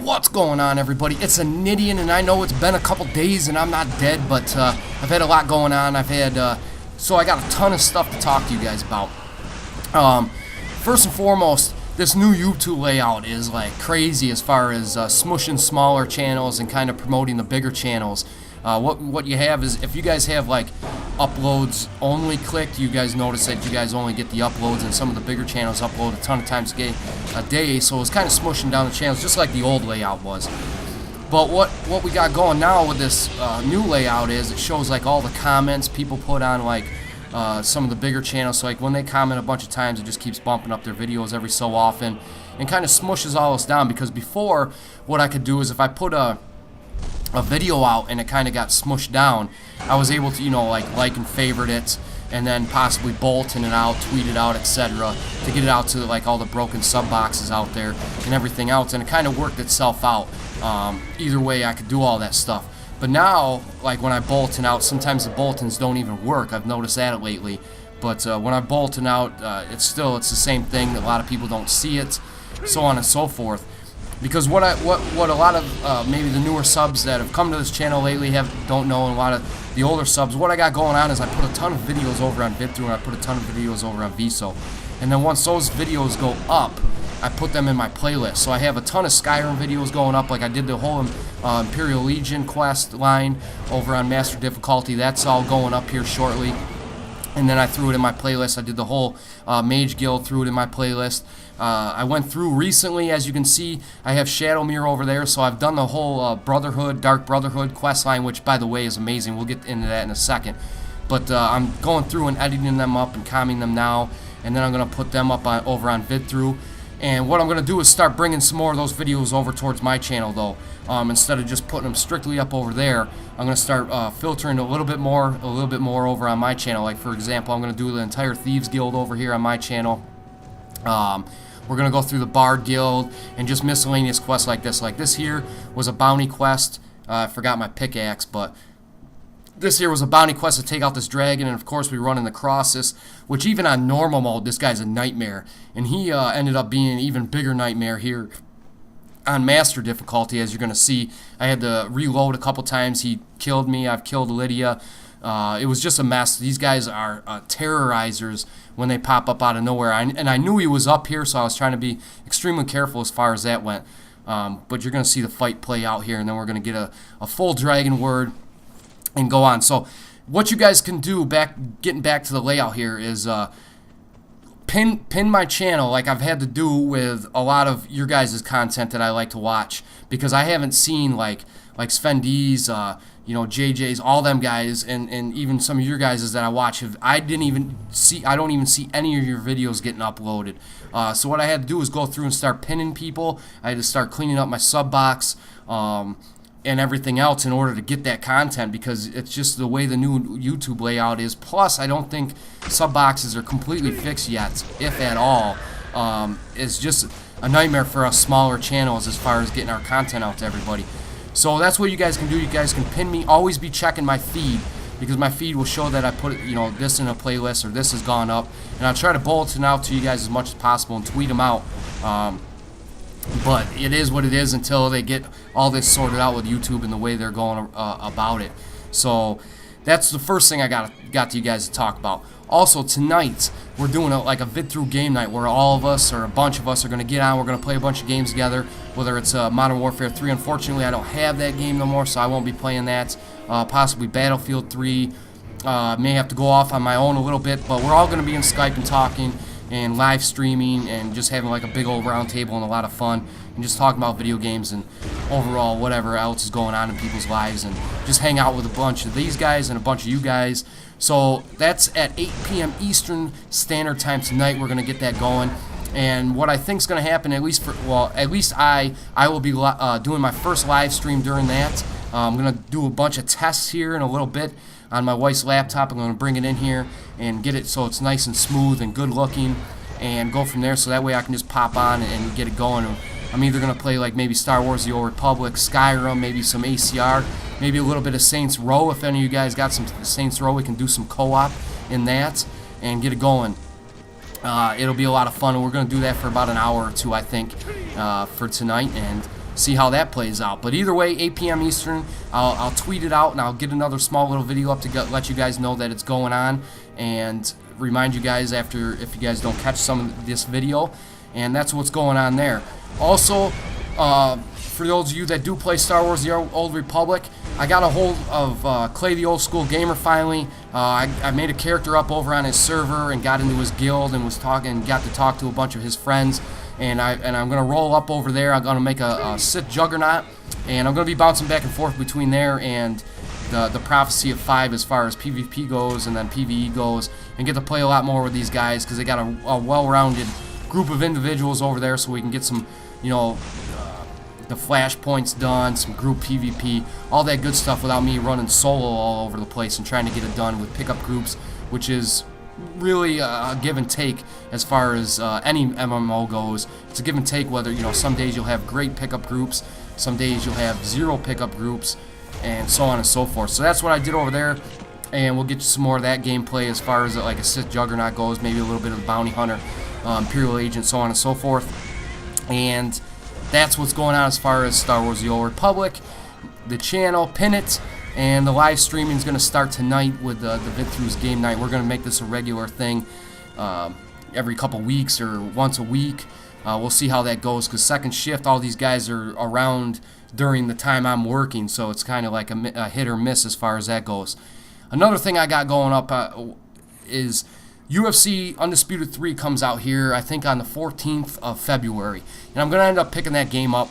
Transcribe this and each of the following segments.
What's going on, everybody? It's TheNidien, and I know it's been a couple days and I'm not dead, but I've had a lot going on. So I got a ton of stuff to talk to you guys about. First and foremost, this new YouTube layout is like crazy as far as smushing smaller channels and kind of promoting the bigger channels. What you have is, if you guys have like uploads only clicked, you guys notice that you guys only get the uploads, and some of the bigger channels upload a ton of times a day, so it's kind of smushing down the channels just like the old layout was. But what we got going now with this new layout is it shows like all the comments people put on like some of the bigger channels. So like when they comment a bunch of times, it just keeps bumping up their videos every so often and kind of smushes all this down. Because before, what I could do is if I put a video out and it kind of got smushed down, I was able to, like and favorite it, and then possibly bulletin it out, tweet it out, etc., to get it out to like all the broken sub boxes out there and everything else, and it kind of worked itself out. Either way, I could do all that stuff. But now, like when I bulletin out, sometimes the bulletins don't even work. I've noticed that lately. But when I bulletin out, it's the same thing. A lot of people don't see it, so on and so forth. Because what a lot of maybe the newer subs that have come to this channel lately don't know, and a lot of the older subs, what I got going on is I put a ton of videos over on Vidthru, and I put a ton of videos over on VSO. And then once those videos go up, I put them in my playlist. So I have a ton of Skyrim videos going up, like I did the whole Imperial Legion quest line over on Master Difficulty. That's all going up here shortly. And then I threw it in my playlist. I did the whole Mage Guild, threw it in my playlist. I went through recently, as you can see, I have Shadowmere over there, so I've done the whole Brotherhood, Dark Brotherhood quest line, which, by the way, is amazing. We'll get into that in a second. But I'm going through and editing them up and calming them now, and then I'm going to put them up over on Vidthru. And what I'm going to do is start bringing some more of those videos over towards my channel, though. Instead of just putting them strictly up over there, I'm going to start filtering a little bit more over on my channel. Like, for example, I'm going to do the entire Thieves Guild over here on my channel. We're going to go through the Bard Guild and just miscellaneous quests like this. Like this here was a bounty quest. I forgot my pickaxe, but this here was a bounty quest to take out this dragon, and of course we run in the Crosses, which even on normal mode, this guy's a nightmare. And he ended up being an even bigger nightmare here on Master Difficulty, as you're going to see. I had to reload a couple times. He killed me. I've killed Lydia. It was just a mess. These guys are terrorizers when they pop up out of nowhere. And I knew he was up here, so I was trying to be extremely careful as far as that went. But you're going to see the fight play out here, and then we're going to get a full dragon word and go on. So what you guys can do, getting back to the layout here, is pin my channel like I've had to do with a lot of your guys' content that I like to watch, because I haven't seen like Sven D's, JJ's, all them guys, and even some of your guys' that I watch. I don't even see any of your videos getting uploaded. So what I had to do was go through and start pinning people. I had to start cleaning up my sub box and everything else in order to get that content, because it's just the way the new YouTube layout is. Plus, I don't think sub boxes are completely fixed yet, if at all. It's just a nightmare for us smaller channels as far as getting our content out to everybody. So that's what you guys can do. You guys can pin me. Always be checking my feed, because my feed will show that I put this in a playlist, or this has gone up, and I'll try to bulletin out to you guys as much as possible and tweet them out. But it is what it is until they get all this sorted out with YouTube and the way they're going about it. So that's the first thing I got to you guys to talk about. Also, tonight we're doing a Vidthru game night where all of us, or a bunch of us, are going to get on. We're going to play a bunch of games together, whether it's Modern Warfare 3. Unfortunately, I don't have that game no more, so I won't be playing that. Possibly Battlefield 3. May have to go off on my own a little bit, but we're all going to be in Skype and talking and live streaming and just having like a big old round table and a lot of fun and just talking about video games and overall whatever else is going on in people's lives, and just hang out with a bunch of these guys and a bunch of you guys. So that's at 8 p.m. Eastern Standard Time tonight. We're going to get that going. And what I think is going to happen, at least I will be doing my first live stream during that. I'm going to do a bunch of tests here in a little bit on my wife's laptop. I'm going to bring it in here and get it so it's nice and smooth and good looking, and go from there, so that way I can just pop on and get it going. I'm either going to play like maybe Star Wars The Old Republic, Skyrim, maybe some ACR, maybe a little bit of Saints Row. If any of you guys got some Saints Row, we can do some co-op in that and get it going. It'll be a lot of fun, and we're going to do that for about an hour or two, I think, for tonight. And see how that plays out. But either way, 8 p.m. Eastern, I'll tweet it out, and I'll get another small little video up to let you guys know that it's going on, and remind you guys after if you guys don't catch some of this video. And that's what's going on there. Also, for those of you that do play Star Wars The Old Republic, I got a hold of Clay the Old School Gamer finally. I made a character up over on his server and got into his guild and was talking, got to talk to a bunch of his friends. And I'm gonna roll up over there. I'm gonna make a Sith Juggernaut, and I'm gonna be bouncing back and forth between there and the Prophecy of 5 as far as PvP goes and then PvE goes, and get to play a lot more with these guys because they got a well-rounded group of individuals over there, so we can get some, you know, the flashpoints done, some group PvP, all that good stuff without me running solo all over the place and trying to get it done with pickup groups, which is really a give and take as far as any MMO goes. It's a give and take whether, you know, some days you'll have great pickup groups, some days you'll have 0 pickup groups, and so on and so forth. So that's what I did over there, and we'll get you some more of that gameplay as far as like a Sith Juggernaut goes, maybe a little bit of the Bounty Hunter, Imperial Agent, so on and so forth. And that's what's going on as far as Star Wars The Old Republic, the channel, pin it, and the live streaming is going to start tonight with the Vidthru's game night. We're going to make this a regular thing every couple weeks or once a week. We'll see how that goes, because second shift, all these guys are around during the time I'm working, so it's kind of like a hit or miss as far as that goes. Another thing I got going up is UFC Undisputed 3 comes out here, I think, on the 14th of February. And I'm going to end up picking that game up.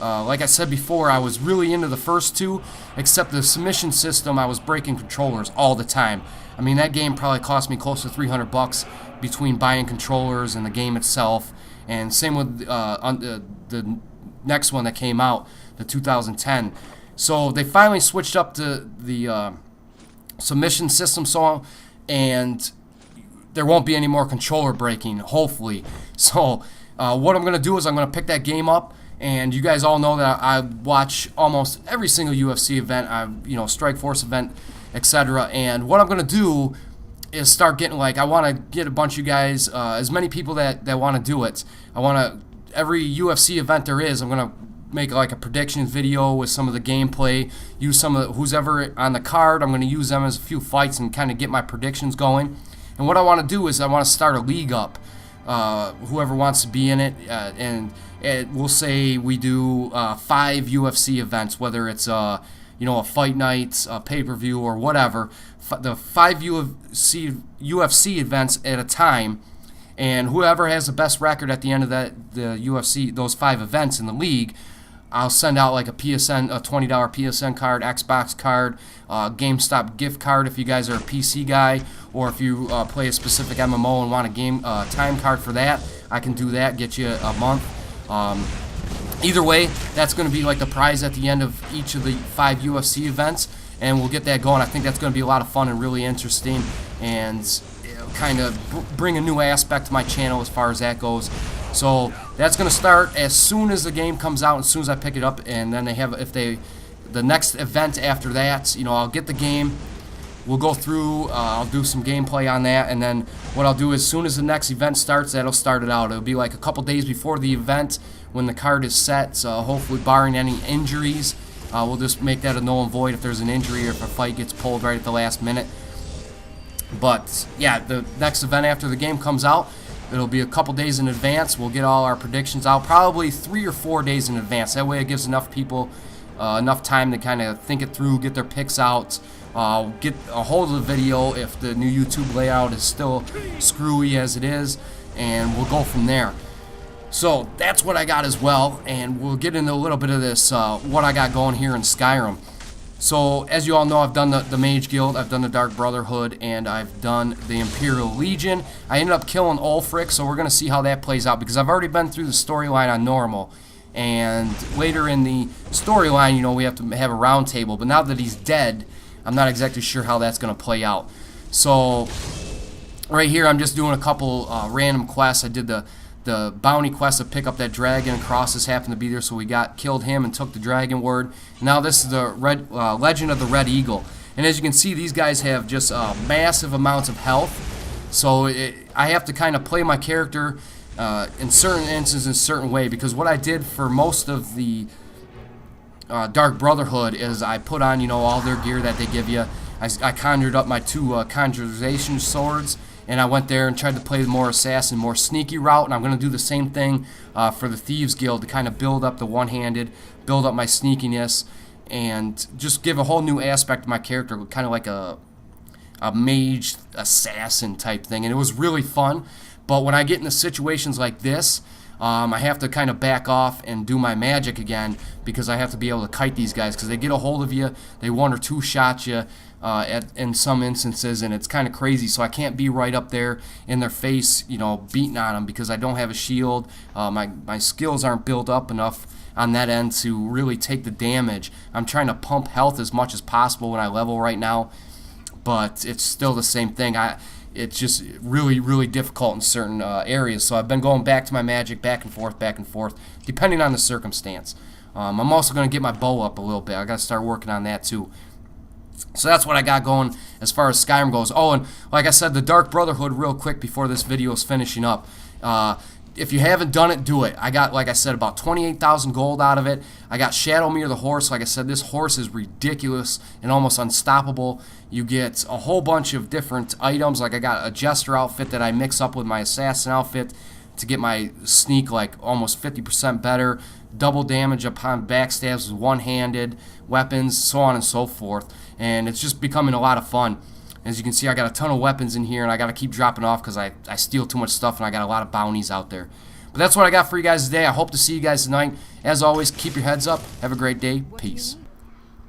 Like I said before, I was really into the first two, except the submission system, I was breaking controllers all the time. I mean, that game probably cost me close to $300 between buying controllers and the game itself. And same with the next one that came out, the 2010. So they finally switched up to the submission system, and there won't be any more controller breaking, hopefully. So what I'm going to do is I'm going to pick that game up, and you guys all know that I watch almost every single UFC event, you know, Strike Force event, etc. And what I'm going to do is start getting, like, I want to get a bunch of you guys, as many people that want to do it. I want to, every UFC event there is, I'm going to make like a predictions video with some of the gameplay, use some of who's ever on the card. I'm going to use them as a few fights and kind of get my predictions going. And what I want to do is I want to start a league up, whoever wants to be in it, and we'll say we do 5 UFC events, whether it's you know, a fight night, a pay-per-view, or whatever. The 5 UFC events at a time, and whoever has the best record at the end of the UFC, those 5 events in the league, I'll send out like a PSN, a $20 PSN card, Xbox card, GameStop gift card if you guys are a PC guy, or if you play a specific MMO and want a game time card for that, I can do that, get you a month. Either way, that's going to be like the prize at the end of each of the 5 UFC events, and we'll get that going. I think that's going to be a lot of fun and really interesting, and kind of bring a new aspect to my channel as far as that goes. So that's going to start as soon as the game comes out, as soon as I pick it up, and then they have, the next event after that, you know, I'll get the game, we'll go through, I'll do some gameplay on that, and then what I'll do is, as soon as the next event starts, that'll start it out. It'll be like a couple days before the event when the card is set, so hopefully barring any injuries, we'll just make that a null and void if there's an injury or if a fight gets pulled right at the last minute. But yeah, the next event after the game comes out, it'll be a couple days in advance. We'll get all our predictions out, probably 3 or 4 days in advance. That way it gives enough people enough time to kind of think it through, get their picks out, get a hold of the video if the new YouTube layout is still screwy as it is, and we'll go from there. So that's what I got as well, and we'll get into a little bit of this, what I got going here in Skyrim. So, as you all know, I've done the Mage Guild, I've done the Dark Brotherhood, and I've done the Imperial Legion. I ended up killing Ulfric, so we're going to see how that plays out, because I've already been through the storyline on normal. And later in the storyline, you know, we have to have a round table, but now that he's dead, I'm not exactly sure how that's going to play out. So, right here, I'm just doing a couple random quests. I did the bounty quest to pick up that dragon. Crosses happened to be there, so we killed him and took the dragon word. Now this is the Legend of the Red Eagle, and as you can see, these guys have just massive amounts of health. So I have to kind of play my character in certain instances in a certain way, because what I did for most of the Dark Brotherhood is I put on, you know, all their gear that they give you. I conjured up my 2 conjuration swords, and I went there and tried to play the more assassin, more sneaky route, and I'm going to do the same thing for the Thieves Guild to kind of build up the one-handed, build up my sneakiness, and just give a whole new aspect to my character, kind of like a mage assassin type thing. And it was really fun, but when I get into situations like this, I have to kind of back off and do my magic again, because I have to be able to kite these guys, because they get a hold of you, they 1 or 2 shot you in some instances, and it's kind of crazy. So I can't be right up there in their face, you know, beating on them, because I don't have a shield. My skills aren't built up enough on that end to really take the damage. I'm trying to pump health as much as possible when I level right now, but it's still the same thing. It's just really, really difficult in certain areas. So I've been going back to my magic, back and forth, depending on the circumstance. I'm also going to get my bow up a little bit. I got to start working on that too. So that's what I got going as far as Skyrim goes. Oh, and like I said, the Dark Brotherhood, real quick before this video is finishing up. If you haven't done it, do it. I got, like I said, about 28,000 gold out of it. I got Shadowmere the horse. Like I said, this horse is ridiculous and almost unstoppable. You get a whole bunch of different items. Like I got a Jester outfit that I mix up with my Assassin outfit to get my sneak like almost 50% better. Double damage upon backstabs with one-handed weapons, so on and so forth. And it's just becoming a lot of fun. As you can see, I got a ton of weapons in here, and I got to keep dropping off because I steal too much stuff, and I got a lot of bounties out there. But that's what I got for you guys today. I hope to see you guys tonight. As always, keep your heads up. Have a great day. Peace.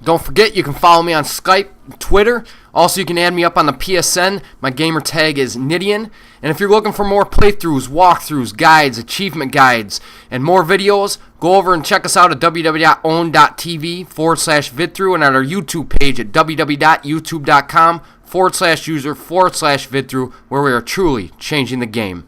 Don't forget, you can follow me on Skype, Twitter. Also, you can add me up on the PSN. My gamer tag is TheNidien. And if you're looking for more playthroughs, walkthroughs, guides, achievement guides, and more videos, go over and check us out at www.own.tv/Vidthru and at our YouTube page at www.youtube.com/user/Vidthru, where we are truly changing the game.